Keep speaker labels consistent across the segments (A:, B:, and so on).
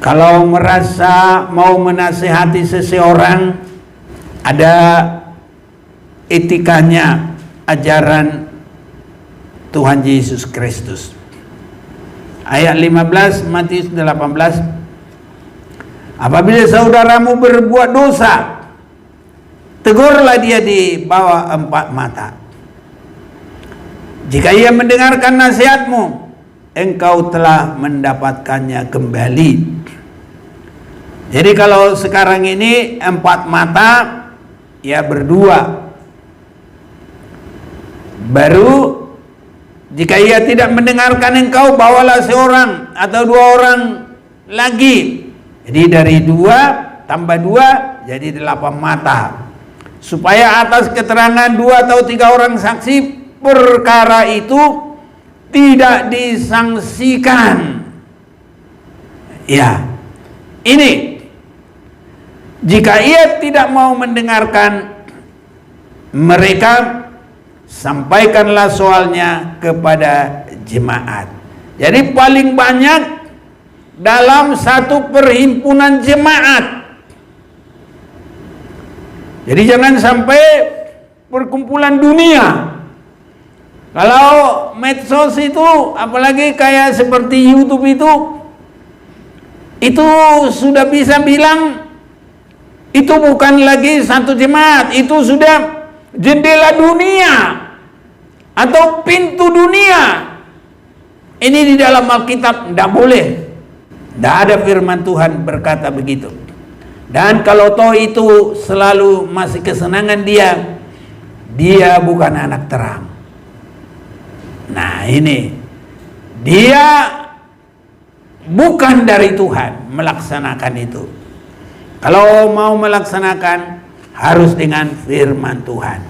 A: Kalau merasa mau menasihati seseorang, ada etikanya, ajaran Tuhan Yesus Kristus. Ayat 15 Matius 18, apabila saudaramu berbuat dosa, tegurlah dia di bawah 4 mata. Jika ia mendengarkan nasihatmu, engkau telah mendapatkannya kembali. Jadi kalau sekarang ini 4 mata, ya berdua. Baru jika ia tidak mendengarkan engkau, bawalah seorang atau 2 orang lagi. Jadi dari 2 tambah 2 jadi 8 mata. Supaya atas keterangan 2 atau 3 orang saksi, perkara itu tidak disangsikan. Ya, ini jika ia tidak mau mendengarkan mereka, sampaikanlah soalnya kepada jemaat. Jadi paling banyak dalam satu perhimpunan jemaat. Jadi jangan sampai perkumpulan dunia. Kalau medsos itu, apalagi kayak seperti YouTube itu sudah bisa bilang itu bukan lagi satu jemaat, itu sudah jendela dunia atau pintu dunia. Ini di dalam Alkitab tidak boleh. Tidak ada firman Tuhan berkata begitu. Dan kalau toh itu selalu masih kesenangan dia bukan anak terang. Nah ini, dia bukan dari Tuhan melaksanakan itu. Kalau mau melaksanakan harus dengan firman Tuhan.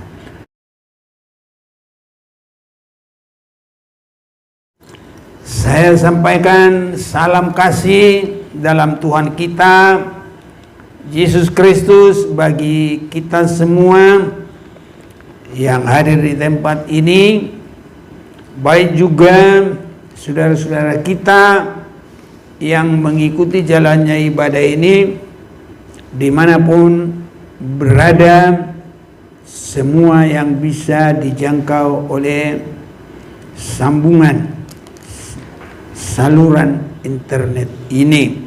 A: Saya sampaikan salam kasih dalam Tuhan kita Yesus Kristus bagi kita semua yang hadir di tempat ini, baik juga saudara-saudara kita yang mengikuti jalannya ibadah ini dimanapun berada, semua yang bisa dijangkau oleh sambungan saluran internet ini.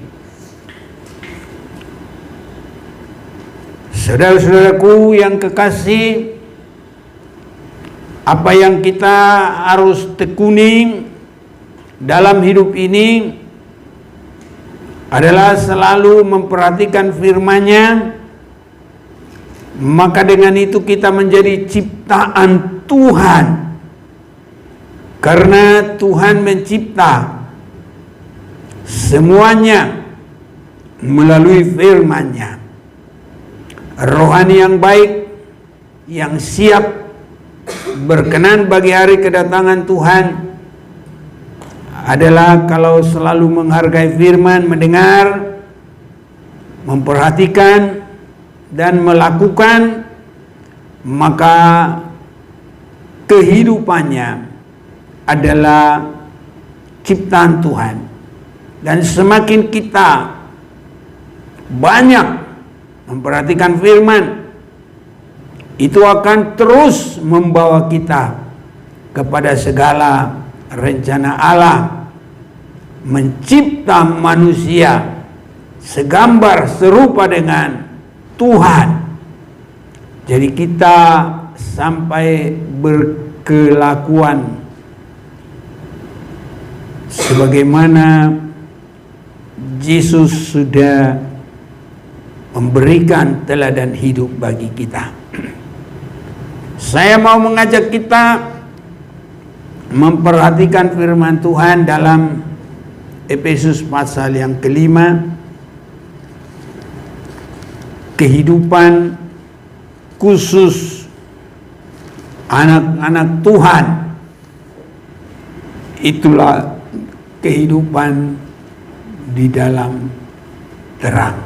A: Saudara-saudaraku yang kekasih, apa yang kita harus tekuni dalam hidup ini adalah selalu memperhatikan firman-Nya, maka dengan itu kita menjadi ciptaan Tuhan. Karena Tuhan mencipta semuanya melalui firman-Nya. Rohani yang baik, yang siap berkenan bagi hari kedatangan Tuhan adalah kalau selalu menghargai firman, mendengar, memperhatikan, dan melakukan, maka kehidupannya adalah ciptaan Tuhan. Dan semakin kita banyak memperhatikan firman, itu akan terus membawa kita kepada segala rencana Allah mencipta manusia segambar serupa dengan Tuhan. Jadi kita sampai berkelakuan sebagaimana Yesus sudah memberikan teladan hidup bagi kita. Saya mau mengajak kita memperhatikan firman Tuhan dalam Efesus pasal yang kelima. Kehidupan khusus anak-anak Tuhan, itulah kehidupan di dalam terang.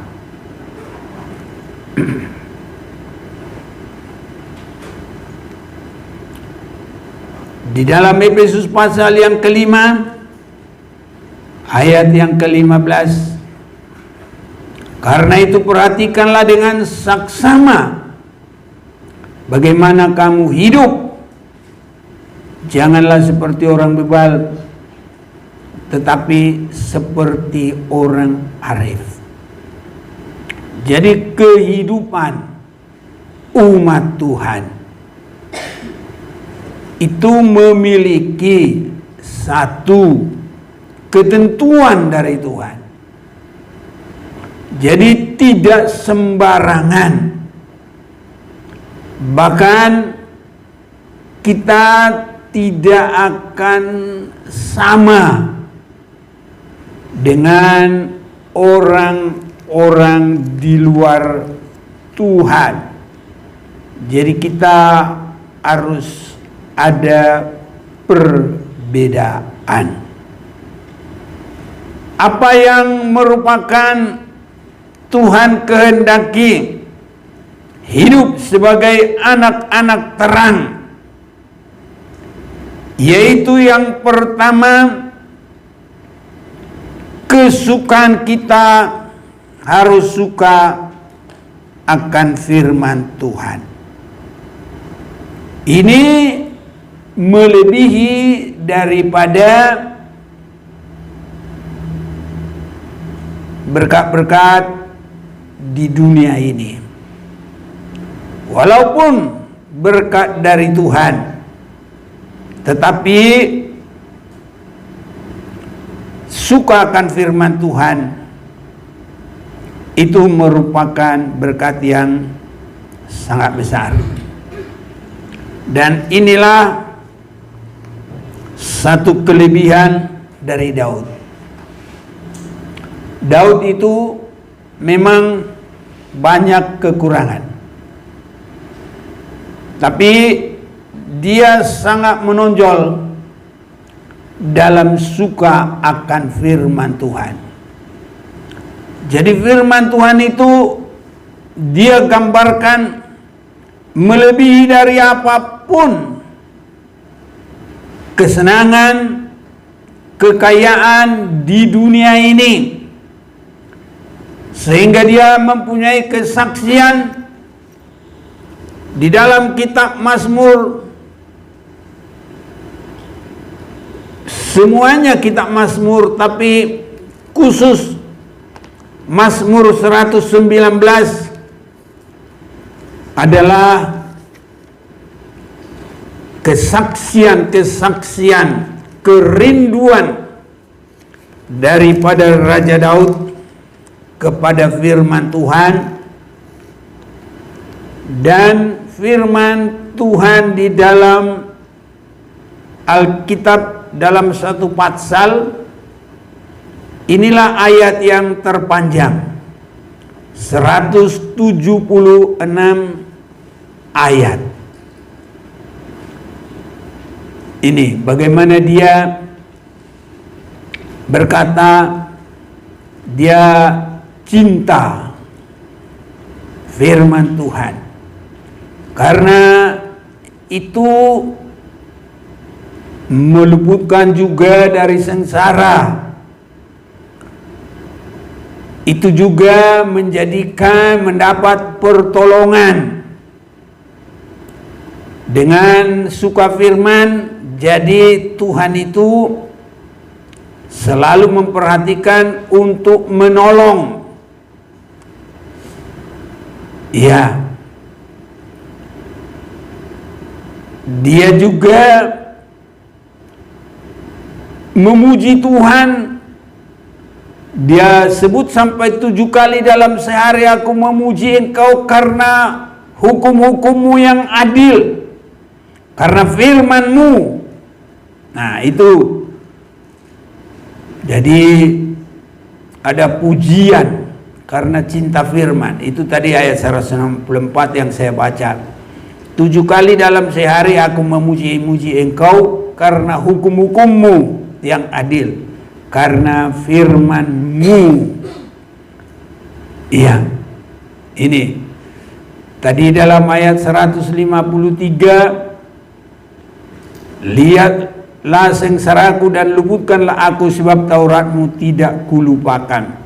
A: Di dalam Efesus pasal yang kelima, ayat yang ke-15, Karena itu perhatikanlah dengan saksama bagaimana kamu hidup. Janganlah seperti orang bebal, tetapi seperti orang arif. Jadi kehidupan umat Tuhan itu memiliki satu ketentuan dari Tuhan. Jadi tidak sembarangan. Bahkan kita tidak akan sama dengan orang-orang di luar Tuhan. Jadi kita harus ada perbedaan. Apa yang merupakan Tuhan kehendaki hidup sebagai anak-anak terang, yaitu yang pertama, kesukaan kita harus suka akan firman Tuhan. Ini melebihi daripada berkat-berkat di dunia ini. Walaupun berkat dari Tuhan, tetapi suka akan firman Tuhan itu merupakan berkat yang sangat besar. Dan inilah satu kelebihan dari Daud. Daud itu memang banyak kekurangan, tapi dia sangat menonjol dalam suka akan firman Tuhan. Jadi firman Tuhan itu dia gambarkan melebihi dari apapun kesenangan, kekayaan di dunia ini, sehingga dia mempunyai kesaksian di dalam kitab Mazmur. Semuanya kitab Mazmur, tapi khusus Mazmur 119 adalah kesaksian-kesaksian kerinduan daripada Raja Daud kepada firman Tuhan. Dan firman Tuhan di dalam Alkitab dalam satu pasal, inilah ayat yang terpanjang, 176 ayat. Ini bagaimana dia berkata dia cinta firman Tuhan, karena itu meluputkan juga dari sengsara. Itu juga mendapat pertolongan. Dengan suka firman, jadi Tuhan itu selalu memperhatikan untuk menolong. Ya, dia juga memuji Tuhan. Dia sebut sampai 7 kali dalam sehari, aku memuji Engkau karena hukum-hukum-Mu yang adil, karena firman-Mu. Nah itu, jadi ada pujian karena cinta firman. Itu tadi ayat 164 yang saya baca. 7 kali dalam sehari aku memuji-muji Engkau karena hukum-hukum-Mu yang adil, karena firman-Mu. Iya, ini tadi dalam ayat 153, lihatlah sengsaraku dan luputkanlah aku, sebab Taurat-Mu tidak kulupakan.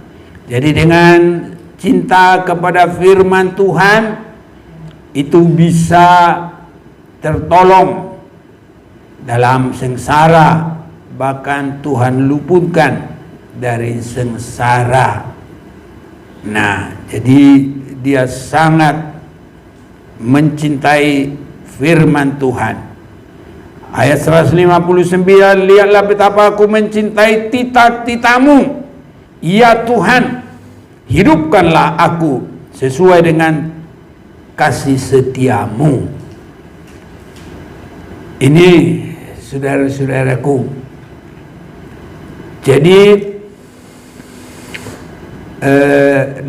A: Jadi dengan cinta kepada firman Tuhan itu bisa tertolong dalam sengsara, bahkan Tuhan luputkan dari sengsara. Nah, jadi dia sangat mencintai firman Tuhan. Ayat 159, lihatlah betapa aku mencintai tita-titamu, ya Tuhan, hidupkanlah aku sesuai dengan kasih setiamu. Ini saudara-saudaraku, jadi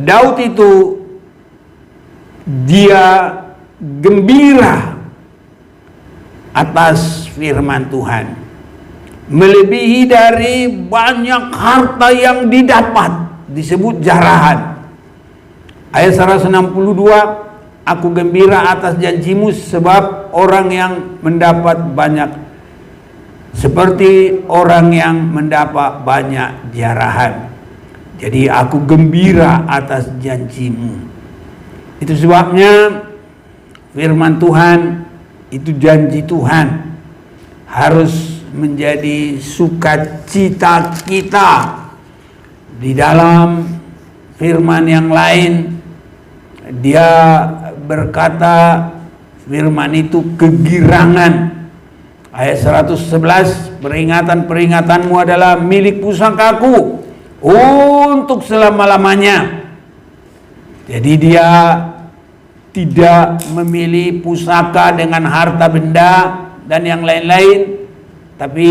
A: Daud itu dia gembira atas firman Tuhan, melebihi dari banyak harta yang didapat, disebut jarahan. Ayat 162, aku gembira atas janjimu sebab orang yang mendapat banyak, seperti orang yang mendapat banyak jarahan. Jadi aku gembira atas janjimu. Itu sebabnya firman Tuhan itu janji Tuhan harus menjadi sukacita kita. Di dalam firman yang lain dia berkata firman itu kegirangan. Ayat 111, peringatan-peringatanmu adalah milik pusakaku untuk selama-lamanya. Jadi dia tidak memilih pusaka dengan harta benda dan yang lain-lain, tapi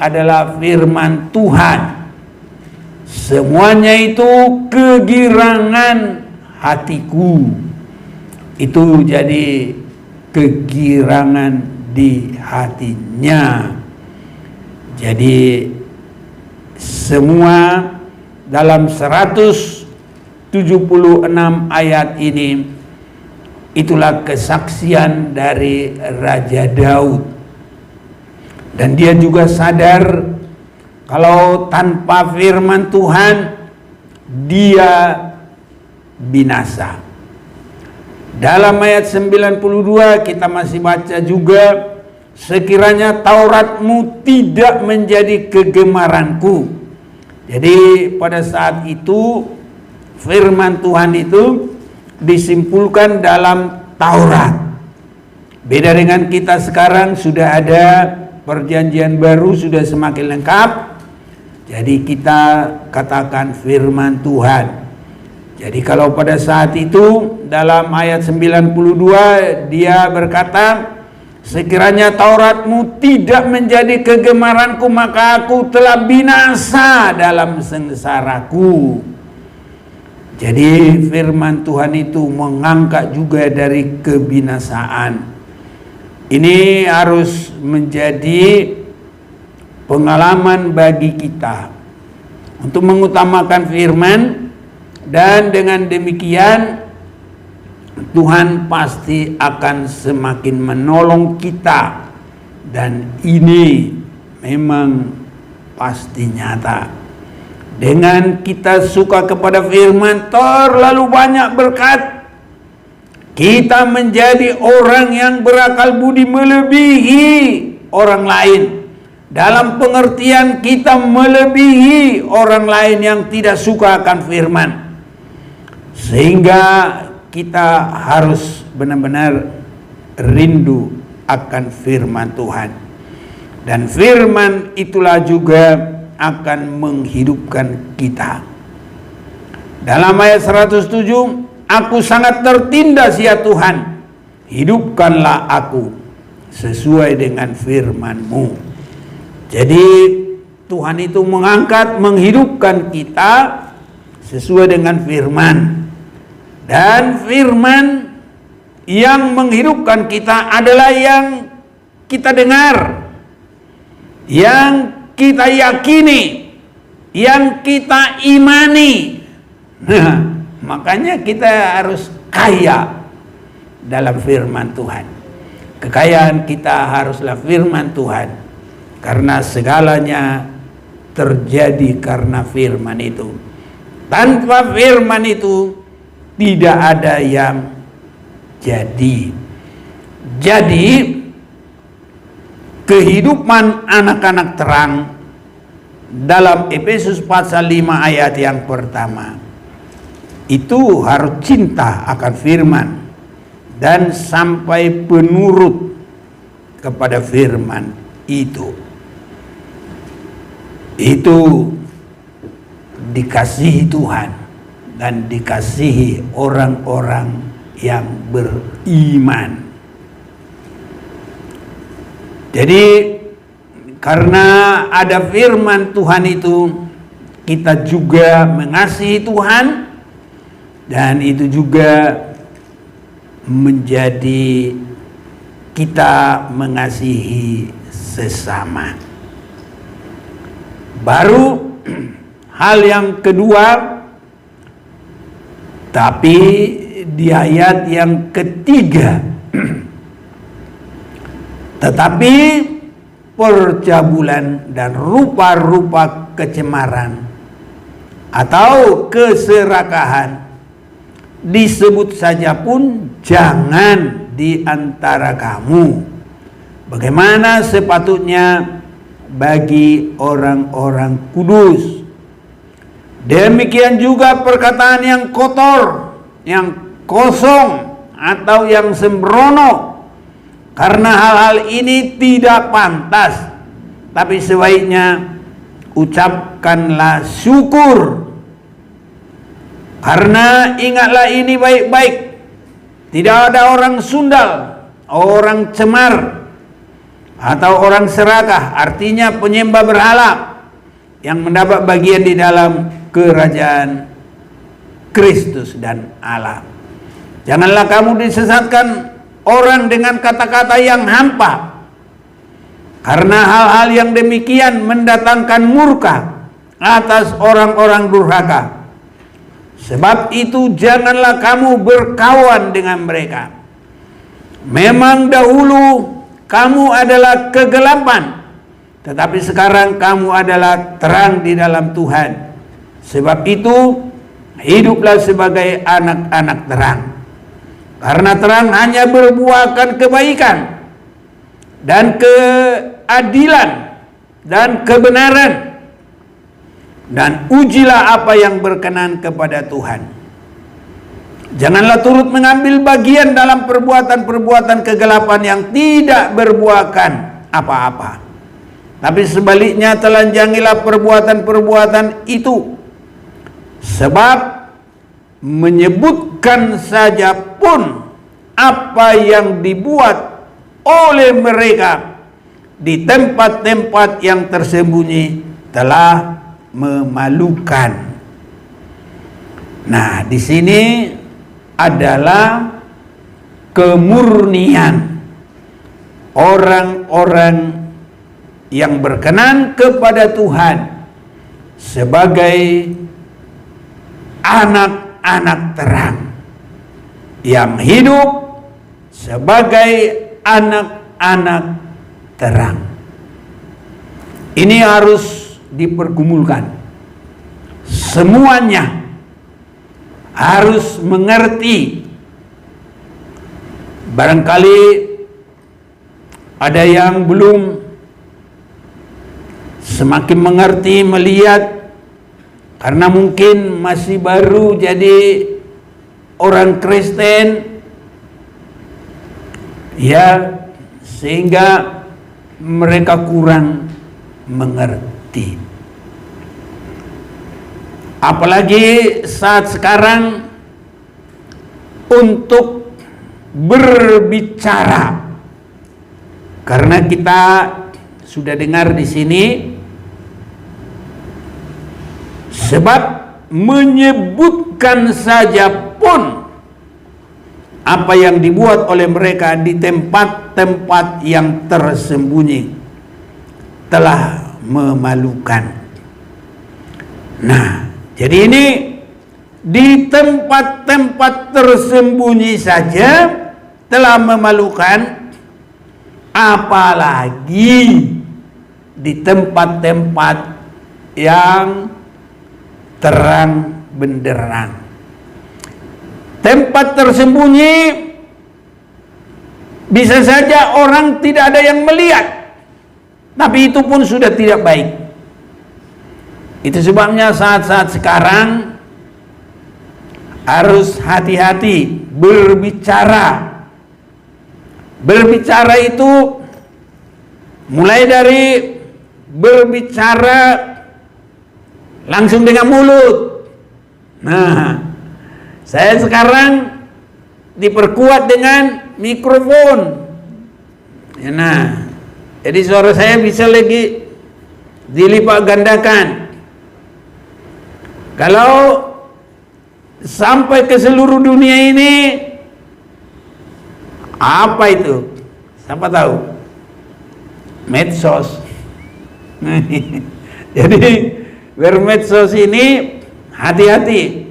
A: adalah firman Tuhan. Semuanya itu kegirangan hatiku. Itu jadi kegirangan di hatinya. Jadi semua dalam 176 ayat ini itulah kesaksian dari Raja Daud. Dan dia juga sadar kalau tanpa firman Tuhan dia binasa. Dalam ayat 92 kita masih baca juga, sekiranya Tauratmu tidak menjadi kegemaranku. Jadi pada saat itu firman Tuhan itu disimpulkan dalam Taurat. Beda dengan kita sekarang, sudah ada perjanjian baru, sudah semakin lengkap. Jadi kita katakan firman Tuhan. Jadi kalau pada saat itu dalam ayat 92 dia berkata, sekiranya Tauratmu tidak menjadi kegemaranku, maka aku telah binasa dalam sengsaraku. Jadi firman Tuhan itu mengangkat juga dari kebinasaan. Ini harus menjadi pengalaman bagi kita untuk mengutamakan firman. Dan dengan demikian Tuhan pasti akan semakin menolong kita. Dan ini memang pasti nyata. Dengan kita suka kepada firman, terlalu banyak berkat, kita menjadi orang yang berakal budi melebihi orang lain. Dalam pengertian kita melebihi orang lain yang tidak suka akan firman. Sehingga kita harus benar-benar rindu akan firman Tuhan. Dan firman itulah juga akan menghidupkan kita. Dalam ayat 107, aku sangat tertindas ya Tuhan, hidupkanlah aku sesuai dengan firman-Mu. Jadi Tuhan itu mengangkat, menghidupkan kita sesuai dengan firman. Dan firman yang menghidupkan kita adalah yang kita dengar, yang kita yakini, yang kita imani. Nah, makanya kita harus kaya dalam firman Tuhan. Kekayaan kita haruslah firman Tuhan, karena segalanya terjadi karena firman itu. Tanpa firman itu tidak ada yang jadi. Jadi kehidupan anak-anak terang dalam Efesus pasal 5 ayat yang pertama itu harus cinta akan firman dan sampai penurut kepada firman itu. Itu dikasihi Tuhan dan dikasihi orang-orang yang beriman. Jadi karena ada firman Tuhan itu, kita juga mengasihi Tuhan, dan itu juga menjadi kita mengasihi sesama. Baru hal yang kedua, tapi di ayat yang ketiga, tetapi percabulan dan rupa-rupa kecemaran atau keserakahan disebut saja pun jangan di antara kamu, bagaimana sepatutnya bagi orang-orang kudus. Demikian juga perkataan yang kotor, yang kosong, atau yang sembrono, karena hal-hal ini tidak pantas, tapi sebaiknya ucapkanlah syukur. Karena ingatlah ini baik-baik, tidak ada orang sundal, orang cemar, atau orang serakah, artinya penyembah berhala, yang mendapat bagian di dalam kerajaan Kristus dan Allah. Janganlah kamu disesatkan orang dengan kata-kata yang hampa, karena hal-hal yang demikian mendatangkan murka atas orang-orang durhaka. Sebab itu janganlah kamu berkawan dengan mereka. Memang dahulu kamu adalah kegelapan, tetapi sekarang kamu adalah terang di dalam Tuhan. Sebab itu hiduplah sebagai anak-anak terang. Karena terang hanya berbuahkan kebaikan dan keadilan dan kebenaran, dan ujilah apa yang berkenan kepada Tuhan. Janganlah turut mengambil bagian dalam perbuatan-perbuatan kegelapan yang tidak berbuahkan apa-apa, tapi sebaliknya telanjangilah perbuatan-perbuatan itu. Sebab menyebutkan saja pun apa yang dibuat oleh mereka di tempat-tempat yang tersembunyi telah memalukan. Nah, di sini adalah kemurnian orang-orang yang berkenan kepada Tuhan sebagai anak-anak terang, yang hidup sebagai anak-anak terang. Ini harus dipergumulkan. Semuanya harus mengerti. Barangkali ada yang belum semakin mengerti, melihat, karena mungkin masih baru jadi orang Kristen, ya, sehingga mereka kurang mengerti. Apalagi saat sekarang untuk berbicara, karena kita sudah dengar di sini, sebab menyebutkan saja pun apa yang dibuat oleh mereka di tempat-tempat yang tersembunyi telah memalukan. Nah, jadi ini di tempat-tempat tersembunyi saja telah memalukan, apalagi di tempat-tempat yang terang benderang. tempat tersembunyi, bisa saja orang tidak ada yang melihat, tapi itu pun sudah tidak baik. Itu sebabnya saat-saat sekarang harus hati-hati berbicara. Berbicara itu mulai dari berbicara langsung dengan mulut. Nah, saya sekarang diperkuat dengan mikrofon. Nah, jadi suara saya bisa lagi dilipat gandakan. Kalau sampai ke seluruh dunia ini, apa itu? Siapa tahu? Medsos. Jadi bermedsos ini hati-hati.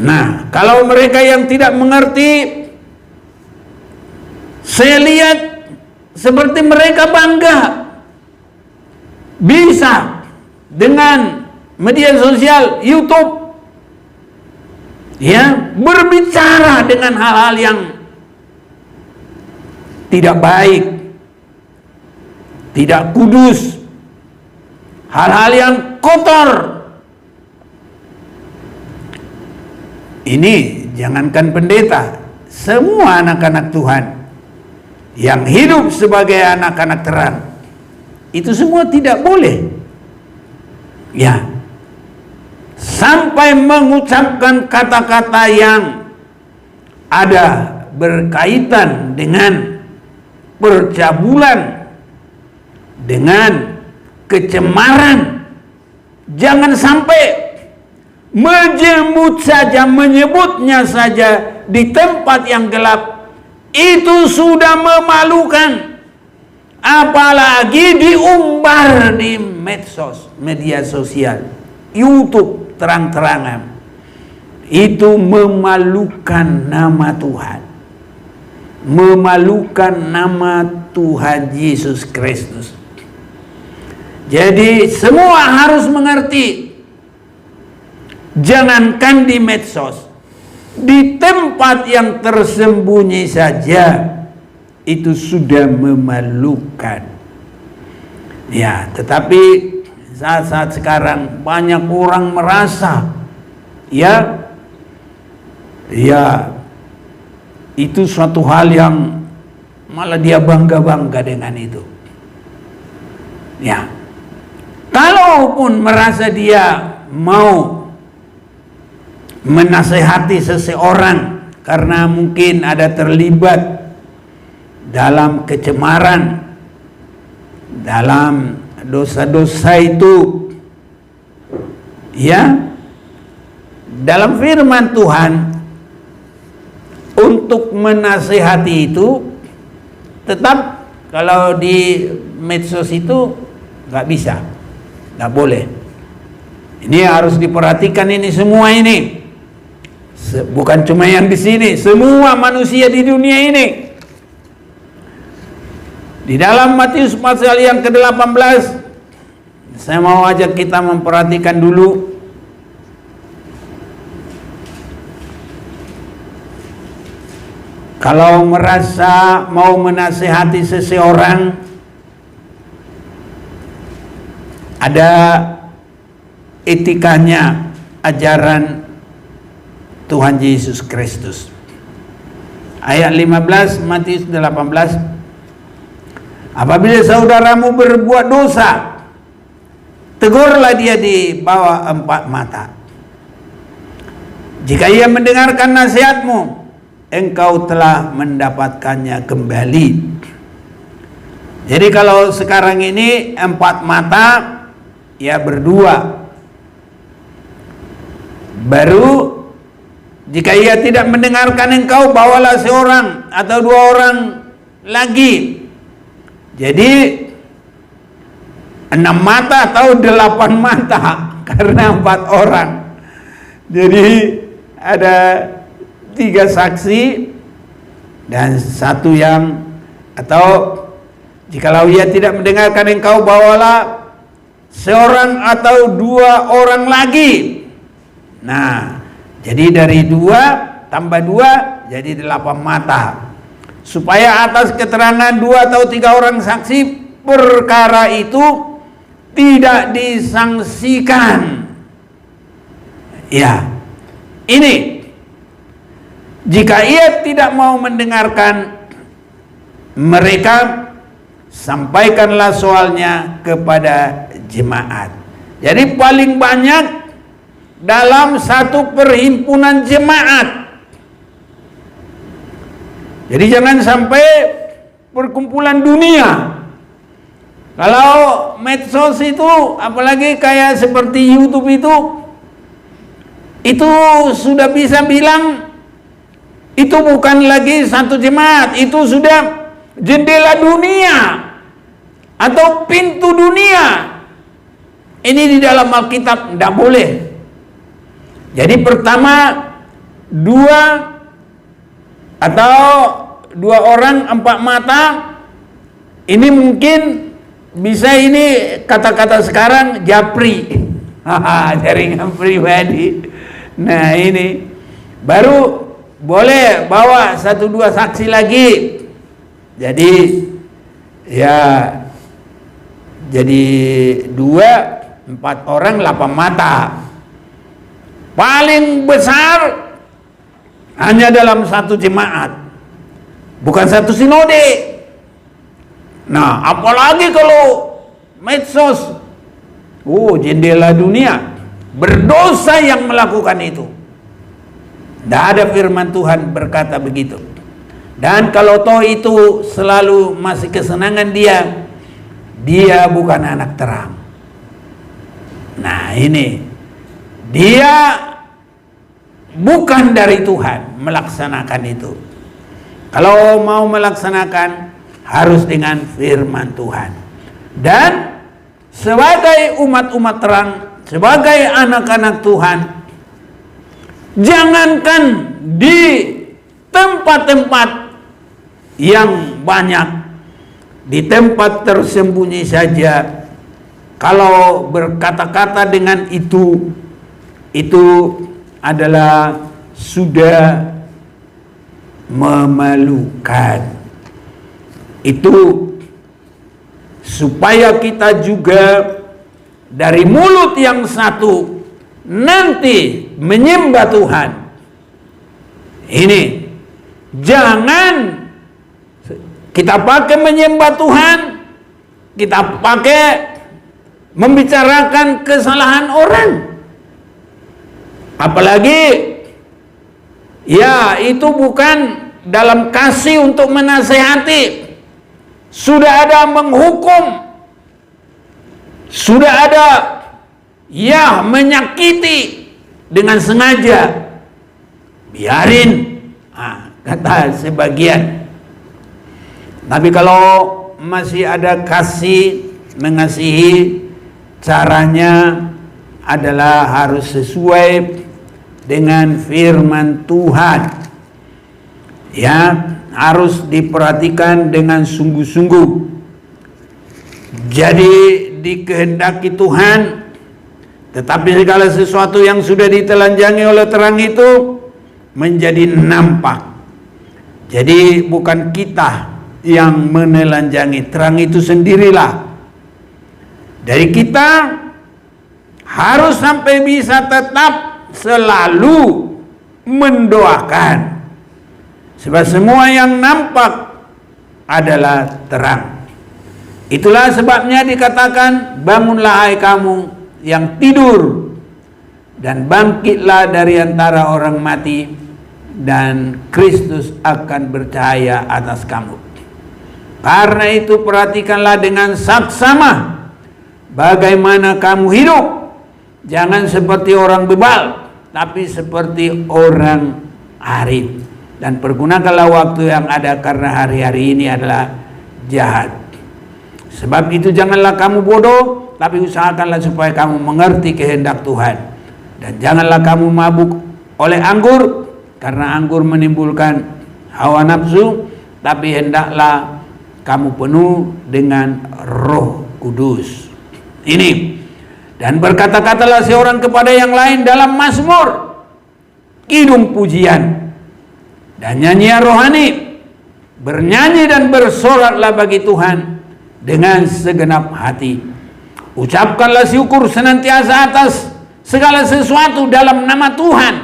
A: Nah, kalau mereka yang tidak mengerti, saya lihat seperti mereka bangga bisa dengan media sosial, YouTube, ya, berbicara dengan hal-hal yang tidak baik, tidak kudus, hal-hal yang kotor. Ini jangankan pendeta, semua anak-anak Tuhan yang hidup sebagai anak-anak terang, itu semua tidak boleh, ya, sampai mengucapkan kata-kata yang ada berkaitan dengan percabulan, dengan kecemaran. Jangan sampai menyebutnya saja di tempat yang gelap, itu sudah memalukan, apalagi diumbar di medsos, media sosial, YouTube, terang-terangan. Itu memalukan nama Tuhan, memalukan nama Tuhan Yesus Kristus. Jadi semua harus mengerti, jangankan di medsos, di tempat yang tersembunyi saja itu sudah memalukan. Ya, tetapi saat-saat sekarang banyak orang merasa ya itu suatu hal yang malah dia bangga-bangga dengan itu. Ya, kalaupun merasa dia mau menasehati seseorang karena mungkin ada terlibat dalam kecemaran, dalam dosa-dosa itu, ya, dalam firman Tuhan untuk menasehati itu tetap, kalau di medsos itu nggak bisa, nggak boleh. Ini harus diperhatikan ini semua ini. Bukan cuma yang di sini, semua manusia di dunia ini. Di dalam Matius pasal yang ke-18, saya mau ajak kita memperhatikan dulu. Kalau merasa mau menasihati seseorang, ada etikanya, ajaran Tuhan Yesus Kristus. Ayat 15 Matius 18, apabila saudaramu berbuat dosa, tegurlah dia di bawah 4 mata. Jika ia mendengarkan nasihatmu, engkau telah mendapatkannya kembali. Jadi kalau sekarang ini 4 mata, ya berdua. Baru jika ia tidak mendengarkan engkau, bawalah seorang atau 2 orang lagi. Jadi 6 mata atau 8 mata karena 4 orang. Jadi ada 3 saksi dan 1 yang, atau jikalau ia tidak mendengarkan engkau, bawalah seorang atau 2 orang lagi. Nah, Jadi dari 2 tambah 2 jadi 8 mata. Supaya atas keterangan 2 atau 3 orang saksi perkara itu tidak disangsikan. Ya, ini jika ia tidak mau mendengarkan mereka, sampaikanlah soalnya kepada jemaat. Jadi paling banyak dalam satu perhimpunan jemaat. Jadi jangan sampai perkumpulan dunia. Kalau medsos itu, apalagi kayak seperti YouTube itu sudah bisa bilang itu bukan lagi satu jemaat, itu sudah jendela dunia atau pintu dunia. Ini di dalam Alkitab tidak boleh. Jadi pertama 2 atau 2 orang 4 mata, ini mungkin bisa ini kata-kata sekarang japri, jaringan pribadi. Nah ini baru boleh bawa 1-2 saksi lagi. Jadi ya jadi 2-4 orang 8 mata. Paling besar hanya dalam satu jemaat, bukan satu sinode. Nah, apalagi kalau medsos, jendela dunia, berdosa yang melakukan itu. Tidak ada firman Tuhan berkata begitu. Dan kalau toh itu selalu masih kesenangan dia bukan anak terang. Nah ini, dia bukan dari Tuhan melaksanakan itu. Kalau mau melaksanakan harus dengan firman Tuhan. Dan sebagai umat-umat terang, sebagai anak-anak Tuhan, jangankan di tempat-tempat yang banyak, di tempat tersembunyi saja, kalau berkata-kata dengan itu adalah sudah memalukan. Itu supaya kita juga dari mulut yang satu nanti menyembah Tuhan. Ini jangan kita pakai menyembah Tuhan, kita pakai membicarakan kesalahan orang. Apalagi ya itu bukan dalam kasih untuk menasehati. Sudah ada menghukum, sudah ada ya menyakiti dengan sengaja. Biarin, kata sebagian. Tapi kalau masih ada kasih, mengasihi, caranya adalah harus sesuai dengan firman Tuhan. Ya, harus diperhatikan dengan sungguh-sungguh. Jadi dikehendaki Tuhan, tetapi segala sesuatu yang sudah ditelanjangi oleh terang itu menjadi nampak. Jadi bukan kita yang menelanjangi, terang itu sendirilah. Dari kita harus sampai bisa tetap selalu mendoakan. Sebab semua yang nampak adalah terang. Itulah sebabnya dikatakan, bangunlah hai kamu yang tidur, dan bangkitlah dari antara orang mati, dan Kristus akan bercahaya atas kamu. Karena itu perhatikanlah dengan saksama bagaimana kamu hidup. Jangan seperti orang bebal, tapi seperti orang arif. Dan pergunakanlah waktu yang ada, karena hari-hari ini adalah jahat. Sebab itu janganlah kamu bodoh, tapi usahakanlah supaya kamu mengerti kehendak Tuhan. Dan janganlah kamu mabuk oleh anggur, karena anggur menimbulkan hawa nafsu, tapi hendaklah kamu penuh dengan Roh Kudus. Ini. Dan berkata-katalah seorang kepada yang lain dalam Mazmur, kidung pujian dan nyanyian rohani. Bernyanyi dan bersoraklah bagi Tuhan dengan segenap hati. Ucapkanlah syukur senantiasa atas segala sesuatu dalam nama Tuhan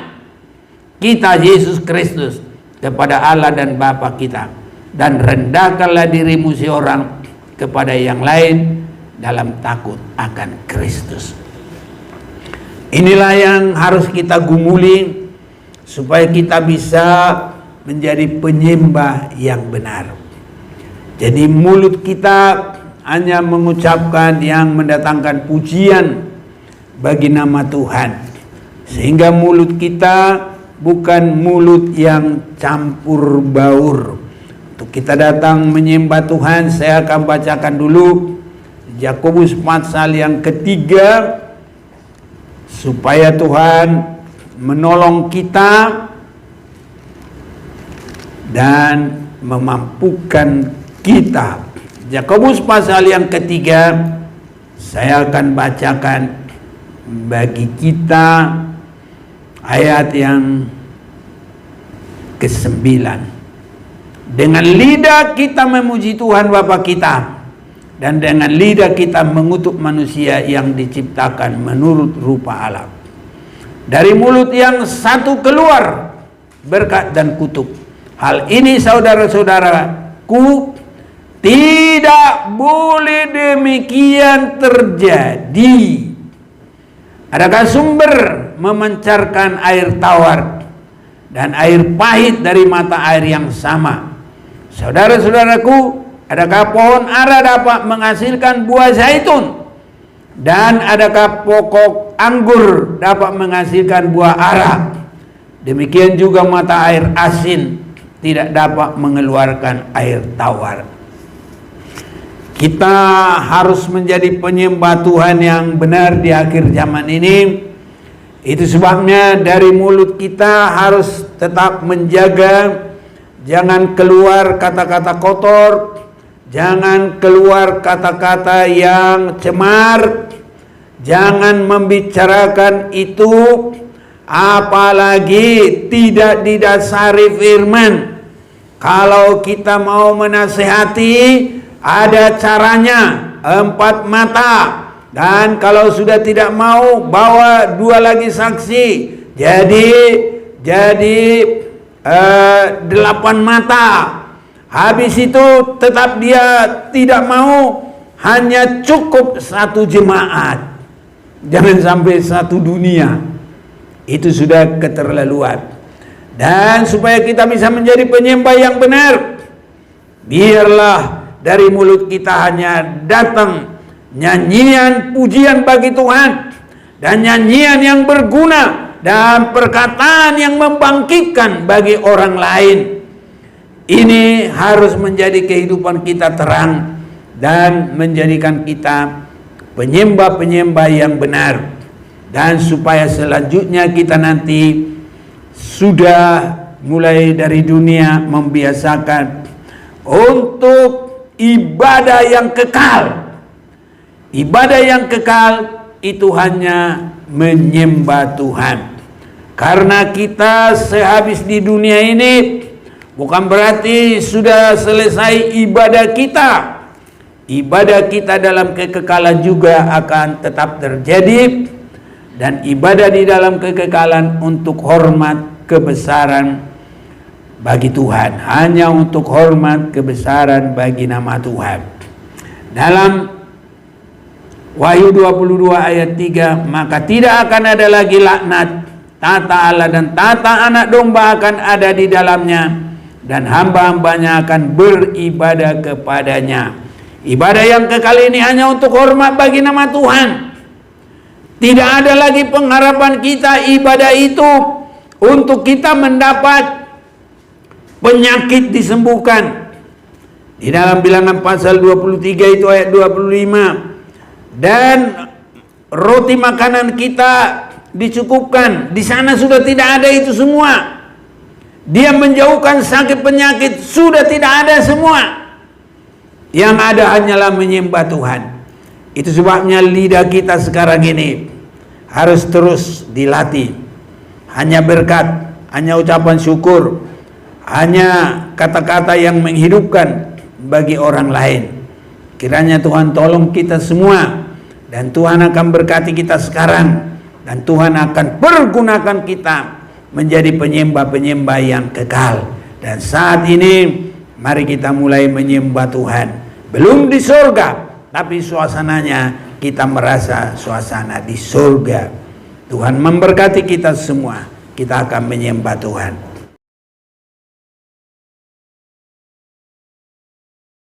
A: kita Yesus Kristus kepada Allah dan Bapa kita, dan rendahkanlah dirimu seorang kepada yang lain dalam takut akan Kristus. Inilah yang harus kita gumuli supaya kita bisa menjadi penyembah yang benar. Jadi mulut kita hanya mengucapkan yang mendatangkan pujian bagi nama Tuhan, sehingga mulut kita bukan mulut yang campur baur. Untuk kita datang menyembah Tuhan, saya akan bacakan dulu Yakobus pasal yang ketiga, supaya Tuhan menolong kita dan memampukan kita. Yakobus pasal yang ketiga, saya akan bacakan bagi kita ayat yang ke-9. Dengan lidah kita memuji Tuhan Bapa kita, dan dengan lidah kita mengutuk manusia yang diciptakan menurut rupa Allah. Dari mulut yang satu keluar berkat dan kutuk. Hal ini saudara-saudaraku, tidak boleh demikian terjadi. Adakah sumber memancarkan air tawar dan air pahit dari mata air yang sama? Saudara-saudaraku, adakah pohon ara dapat menghasilkan buah zaitun? Dan adakah pokok anggur dapat menghasilkan buah ara? Demikian juga mata air asin tidak dapat mengeluarkan air tawar. Kita harus menjadi penyembah Tuhan yang benar di akhir zaman ini. Itu sebabnya dari mulut kita harus tetap menjaga, jangan keluar kata-kata kotor, jangan keluar kata-kata yang cemar, jangan membicarakan itu, apalagi tidak didasari firman. Kalau kita mau menasehati, ada caranya, 4 mata. Dan kalau sudah tidak mau, bawa 2 lagi saksi. Jadi 8 mata. Habis itu tetap dia tidak mau, hanya cukup 1 jemaat. Jangan sampai 1 dunia. Itu sudah keterlaluan. Dan supaya kita bisa menjadi penyembah yang benar, biarlah dari mulut kita hanya datang nyanyian pujian bagi Tuhan, dan nyanyian yang berguna, dan perkataan yang membangkitkan bagi orang lain. Ini harus menjadi kehidupan kita terang dan menjadikan kita penyembah-penyembah yang benar. Dan supaya selanjutnya kita nanti sudah mulai dari dunia membiasakan untuk ibadah yang kekal. Ibadah yang kekal itu hanya menyembah Tuhan. Karena kita sehabis di dunia ini bukan berarti sudah selesai ibadah kita. Ibadah kita dalam kekekalan juga akan tetap terjadi. Dan ibadah di dalam kekekalan untuk hormat kebesaran bagi Tuhan. Hanya untuk hormat kebesaran bagi nama Tuhan. Dalam Wahyu 22 ayat 3, maka tidak akan ada lagi laknat. Tata Allah dan tata anak domba akan ada di dalamnya, dan hamba-hambanya akan beribadah kepadanya. Ibadah yang kekal ini hanya untuk hormat bagi nama Tuhan. Tidak ada lagi pengharapan kita ibadah itu untuk kita mendapat penyakit disembuhkan. Di dalam Bilangan pasal 23 itu ayat 25. Dan roti makanan kita dicukupkan. Di sana sudah tidak ada itu semua. Dia menjauhkan sakit penyakit, sudah tidak ada semua. Yang ada hanyalah menyembah Tuhan. Itu sebabnya lidah kita sekarang ini harus terus dilatih. Hanya berkat hanya ucapan syukur, hanya kata-kata yang menghidupkan bagi orang lain. Kiranya Tuhan tolong kita semua, dan Tuhan akan berkati kita sekarang, dan Tuhan akan pergunakan kita menjadi penyembah-penyembah yang kekal. Dan saat ini mari kita mulai menyembah Tuhan. Belum di surga, tapi suasananya kita merasa suasana di surga. Tuhan memberkati kita semua. Kita akan menyembah Tuhan.